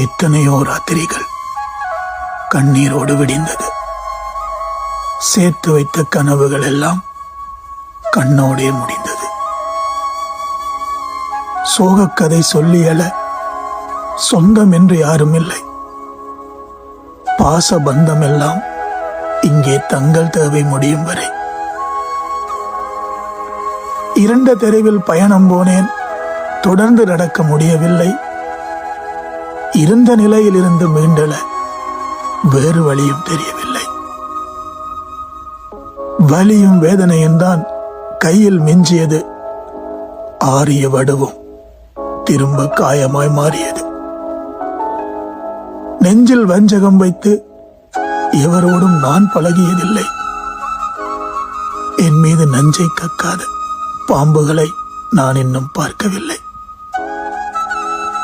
எத்தனையோ ராத்திரிகள் கண்ணீரோடு விடிந்தது. சேர்த்து வைத்த கனவுகள் எல்லாம் கண்ணோடே முடிந்தது. சோகக்கதை சொல்லியல சொந்தம் என்று யாரும் இல்லை. பாச பந்தம் எல்லாம் இங்கே தங்கள் தேவை முடியும் வரை. இருண்ட தெருவில் பயணம் போனேன், தொடர்ந்து நடக்க முடியவில்லை. இருந்த நிலையில் இருந்து மீண்டல வேறு வழியும் தெரியவில்லை. வலியும் வேதனையும் தான் கையில் மிஞ்சியது. ஆறிய வடுவும் திரும்ப காயமாய் மாறியது. நெஞ்சில் வஞ்சகம் வைத்து எவரோடும் நான் பழகியதில்லை. என் மீது நஞ்சை கக்காத பாம்புகளை நான் இன்னும் பார்க்கவில்லை.